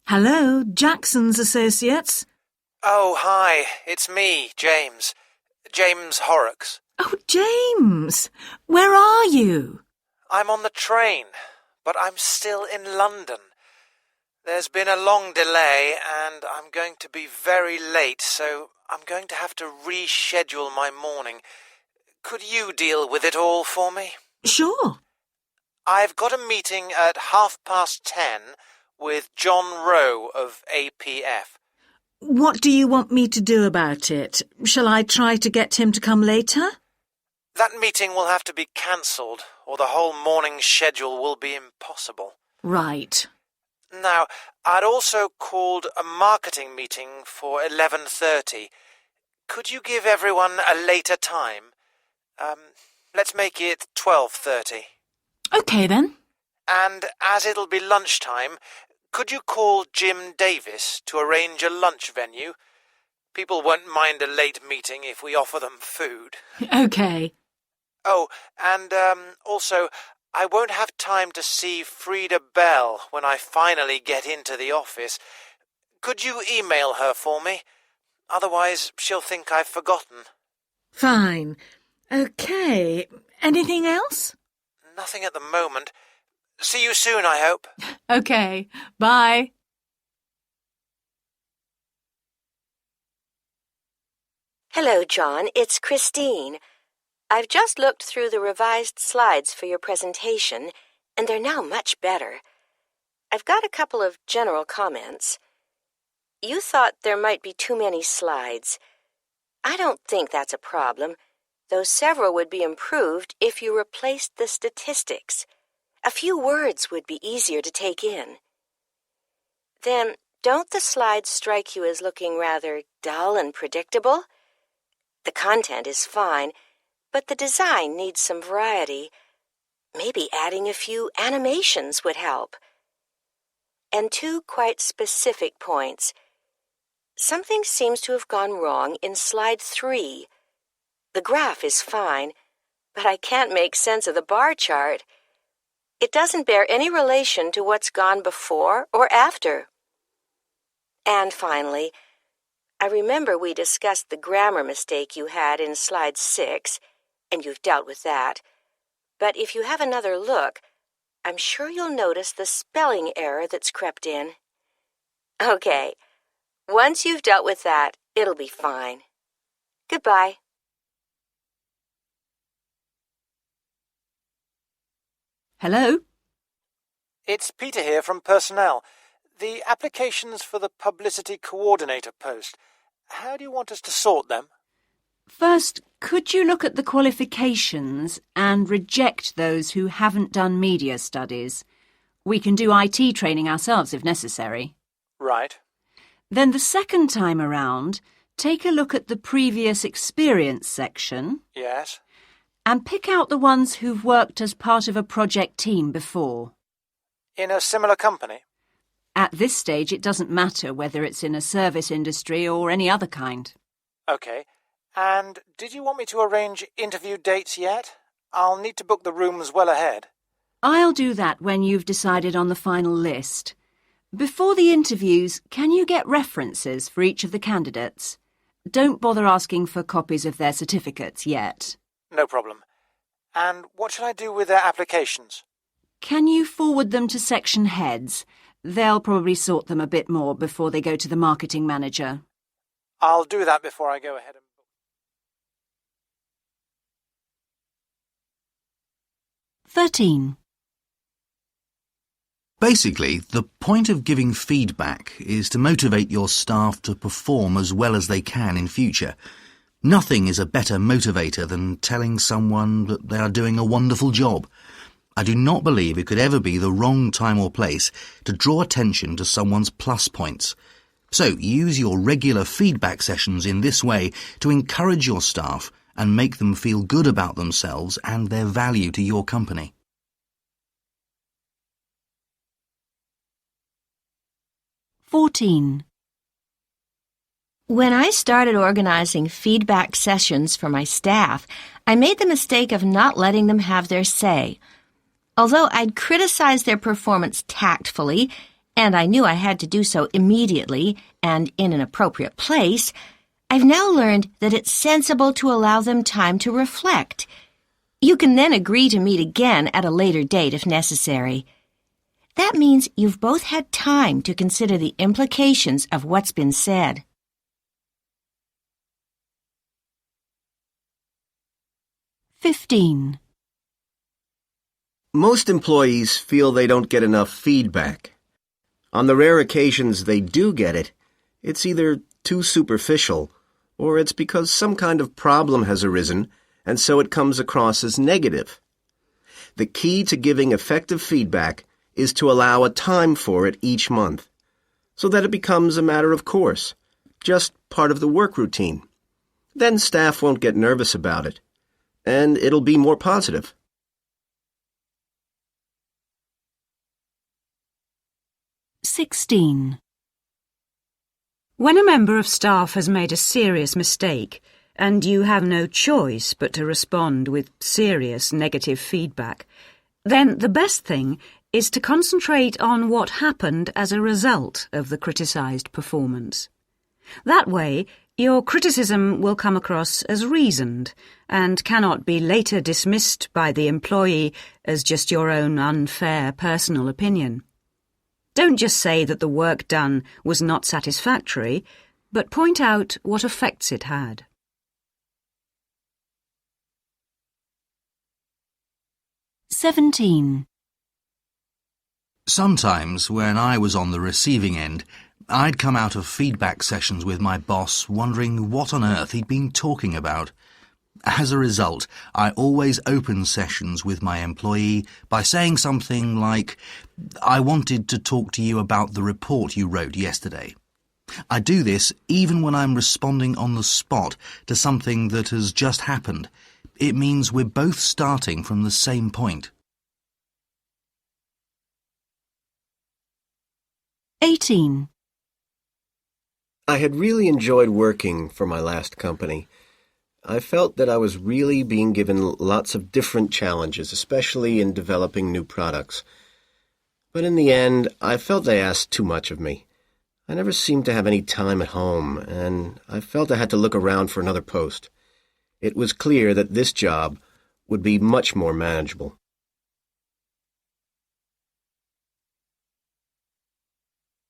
Hello, Jackson's Associates. Oh, hi, it's me, James. James Horrocks. Oh, James, where are you? I'm on the train, but I'm still in London. There's been a long delay and I'm going to be very late, so I'm going to have to reschedule my morning. Could you deal with it all for me? Sure. I've got a meeting at 10:30 with John Rowe of APF. What do you want me to do about it? Shall I try to get him to come later? That meeting will have to be cancelled, or the whole morning schedule will be impossible. Right. Now, I'd also called a marketing meeting for 11:30. Could you give everyone a later time? Let's make it 12:30. OK then. And as it'll be lunchtime, could you call Jim Davis to arrange a lunch venue? People won't mind a late meeting if we offer them food. OK. Oh, and also, I won't have time to see Frida Bell when I finally get into the office. Could you email her for me? Otherwise, she'll think I've forgotten. Fine. OK. Anything else? Nothing at the moment. See you soon, I hope. OK. Bye. Hello, John. It's Christine. I've just looked through the revised slides for your presentation, and they're now much better. I've got a couple of general comments. You thought there might be too many slides. I don't think that's a problem, though several would be improved if you replaced the statistics. A few words would be easier to take in. Then, don't the slides strike you as looking rather dull and predictable? The content is fine, but the design needs some variety. Maybe adding a few animations would help. And two quite specific points. Something seems to have gone wrong in slide 3. The graph is fine, but I can't make sense of the bar chart. It doesn't bear any relation to what's gone before or after. And finally, I remember we discussed the grammar mistake you had in slide 6, and you've dealt with that. But if you have another look, I'm sure you'll notice the spelling error that's crept in. Okay, once you've dealt with that, it'll be fine. Goodbye. Hello? It's Peter here from Personnel. The applications for the publicity coordinator post. How do you want us to sort them? First, could you look at the qualifications and reject those who haven't done media studies? We can do IT training ourselves if necessary. Right. Then the second time around, take a look at the previous experience section. Yes. And pick out the ones who've worked as part of a project team before. In a similar company? At this stage, it doesn't matter whether it's in a service industry or any other kind. OK. And did you want me to arrange interview dates yet? I'll need to book the rooms well ahead. I'll do that when you've decided on the final list. Before the interviews, can you get references for each of the candidates? Don't bother asking for copies of their certificates yet. No problem. And what shall I do with their applications? Can you forward them to section heads? They'll probably sort them a bit more before they go to the marketing manager. I'll do that before I go ahead and book. 13. Basically, the point of giving feedback is to motivate your staff to perform as well as they can in future. Nothing is a better motivator than telling someone that they are doing a wonderful job. I do not believe it could ever be the wrong time or place to draw attention to someone's plus points. So use your regular feedback sessions in this way to encourage your staff and make them feel good about themselves and their value to your company. (14) When I started organizing feedback sessions for my staff, I made the mistake of not letting them have their say. Although I'd criticize their performance tactfully and I knew I had to do so immediately and in an appropriate place, I've now learned that it's sensible to allow them time to reflect. You can then agree to meet again at a later date if necessary. That means you've both had time to consider the implications of what's been said. "15. Most employees feel they don't get enough feedback. On the rare occasions they do get it, it's either too superficial or it's because some kind of problem has arisen and so it comes across as negative. The key to giving effective feedback is to allow a time for it each month, so that it becomes a matter of course, just part of the work routine. Then staff won't get nervous about it, and it'll be more positive. "16. When a member of staff has made a serious mistake, and you have no choice but to respond with serious negative feedback, then the best thing is to concentrate on what happened as a result of the criticised performance. That way, your criticism will come across as reasoned and cannot be later dismissed by the employee as just your own unfair personal opinion. Don't just say that the work done was not satisfactory, but point out what effects it had. 17. Sometimes, when I was on the receiving end, I'd come out of feedback sessions with my boss wondering what on earth he'd been talking about. As a result, I always open sessions with my employee by saying something like, "I wanted to talk to you about the report you wrote yesterday." I do this even when I'm responding on the spot to something that has just happened. It means we're both starting from the same point. 18. I had really enjoyed working for my last company. I felt that I was really being given lots of different challenges, especially in developing new products. But in the end, I felt they asked too much of me. I never seemed to have any time at home, and I felt I had to look around for another post. It was clear that this job would be much more manageable.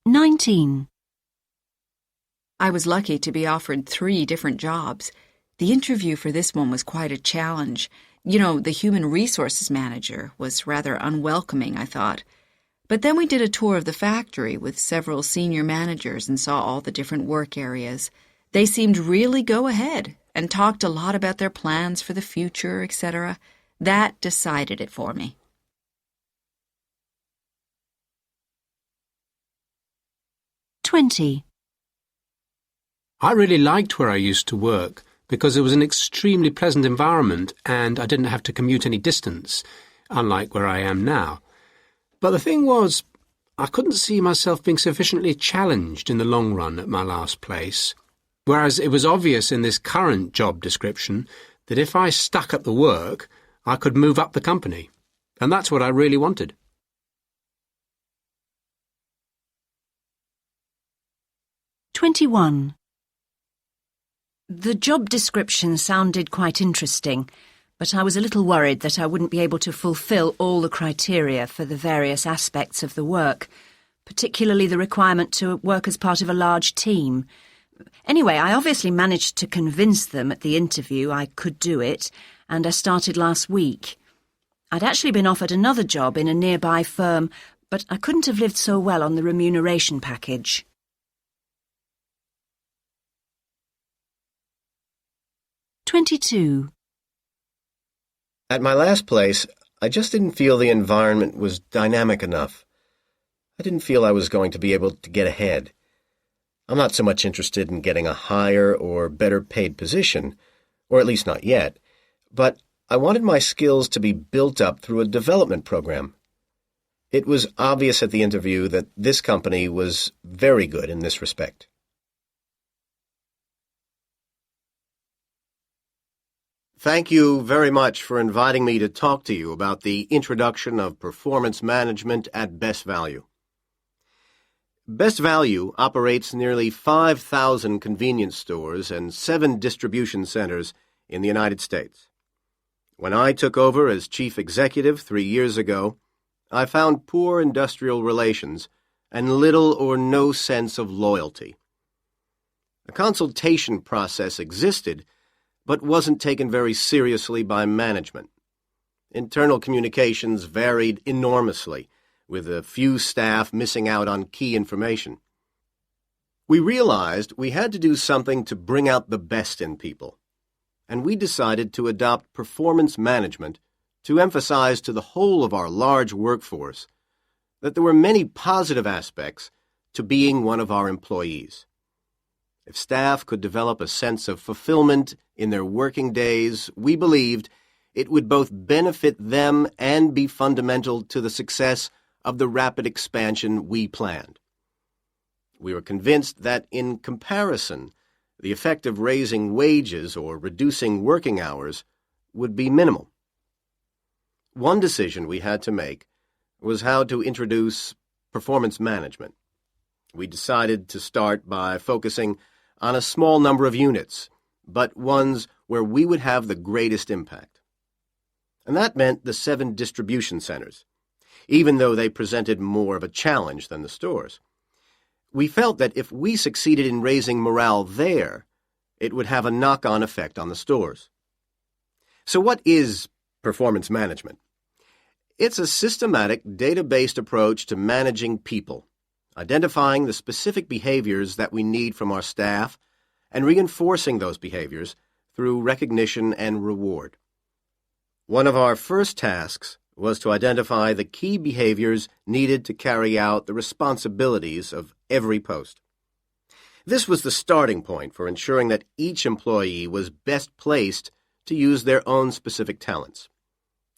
19. I was lucky to be offered 3 different jobs. The interview for this one was quite a challenge. The human resources manager was rather unwelcoming, I thought. But then we did a tour of the factory with several senior managers and saw all the different work areas. They seemed really go ahead and talked a lot about their plans for the future, etc. That decided it for me. 20. I really liked where I used to work because it was an extremely pleasant environment and I didn't have to commute any distance, unlike where I am now. But the thing was, I couldn't see myself being sufficiently challenged in the long run at my last place, whereas it was obvious in this current job description that if I stuck at the work, I could move up the company, and that's what I really wanted. 21. The job description sounded quite interesting, but I was a little worried that I wouldn't be able to fulfill all the criteria for the various aspects of the work, particularly the requirement to work as part of a large team. Anyway, I obviously managed to convince them at the interview I could do it, and I started last week. I'd actually been offered another job in a nearby firm, but I couldn't have lived so well on the remuneration package. 22. At my last place, I just didn't feel the environment was dynamic enough. I didn't feel I was going to be able to get ahead. I'm not so much interested in getting a higher or better paid position, or at least not yet, but I wanted my skills to be built up through a development program. It was obvious at the interview that this company was very good in this respect. Thank you very much for inviting me to talk to you about the introduction of performance management at best value. Best Value operates nearly 5,000 convenience stores and 7 distribution centers in the United States. When I took over as chief executive 3 years ago, I found poor industrial relations and little or no sense of loyalty. A consultation process existed, but wasn't taken very seriously by management. Internal communications varied enormously, with a few staff missing out on key information. We realized we had to do something to bring out the best in people, and we decided to adopt performance management to emphasize to the whole of our large workforce that there were many positive aspects to being one of our employees. If staff could develop a sense of fulfillment in their working days, we believed it would both benefit them and be fundamental to the success of the rapid expansion we planned. We were convinced that, in comparison, the effect of raising wages or reducing working hours would be minimal. One decision we had to make was how to introduce performance management. We decided to start by focusing on a small number of units, but ones where we would have the greatest impact. And that meant the 7 distribution centers, even though they presented more of a challenge than the stores. We felt that if we succeeded in raising morale there, it would have a knock-on effect on the stores. So what is performance management? It's a systematic, data-based approach to managing people, identifying the specific behaviors that we need from our staff, and reinforcing those behaviors through recognition and reward. One of our first tasks was to identify the key behaviors needed to carry out the responsibilities of every post. This was the starting point for ensuring that each employee was best placed to use their own specific talents.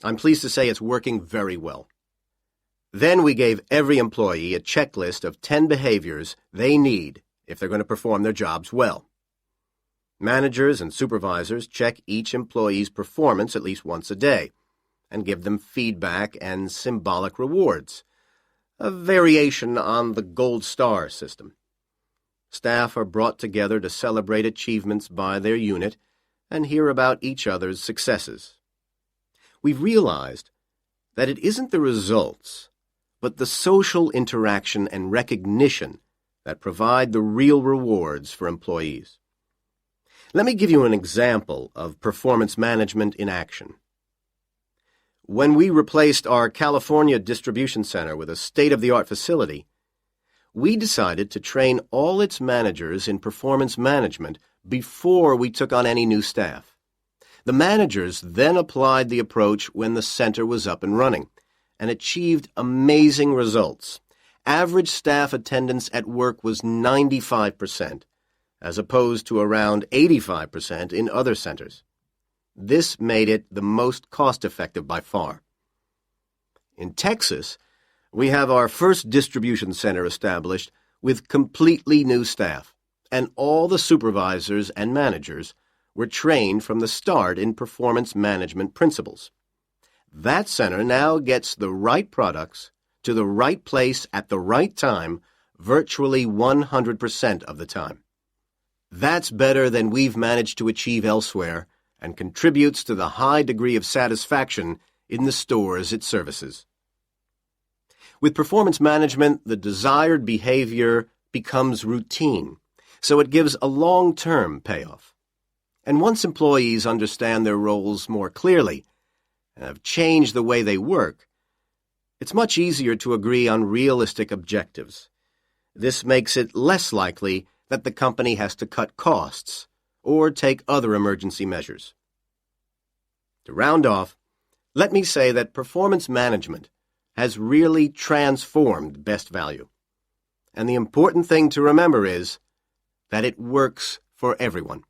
I'm pleased to say it's working very well. Then we gave every employee a checklist of 10 behaviors they need if they're going to perform their jobs well. Managers and supervisors check each employee's performance at least once a day and give them feedback and symbolic rewards, a variation on the gold star system. Staff are brought together to celebrate achievements by their unit and hear about each other's successes. We've realized that it isn't the results, but the social interaction and recognition that provide the real rewards for employees. Let me give you an example of performance management in action. When we replaced our California distribution center with a state-of-the-art facility, we decided to train all its managers in performance management before we took on any new staff. The managers then applied the approach when the center was up and running and achieved amazing results. Average staff attendance at work was 95%, as opposed to around 85% in other centers. This made it the most cost-effective by far. In Texas, we have our first distribution center established with completely new staff, and all the supervisors and managers were trained from the start in performance management principles. That center now gets the right products to the right place at the right time virtually 100% of the time. That's better than we've managed to achieve elsewhere and contributes to the high degree of satisfaction in the stores it services. With performance management, the desired behavior becomes routine, so it gives a long-term payoff. And once employees understand their roles more clearly and have changed the way they work, it's much easier to agree on realistic objectives. This makes it less likely that the company has to cut costs or take other emergency measures. To round off, let me say that performance management has really transformed Best Value. And the important thing to remember is that it works for everyone.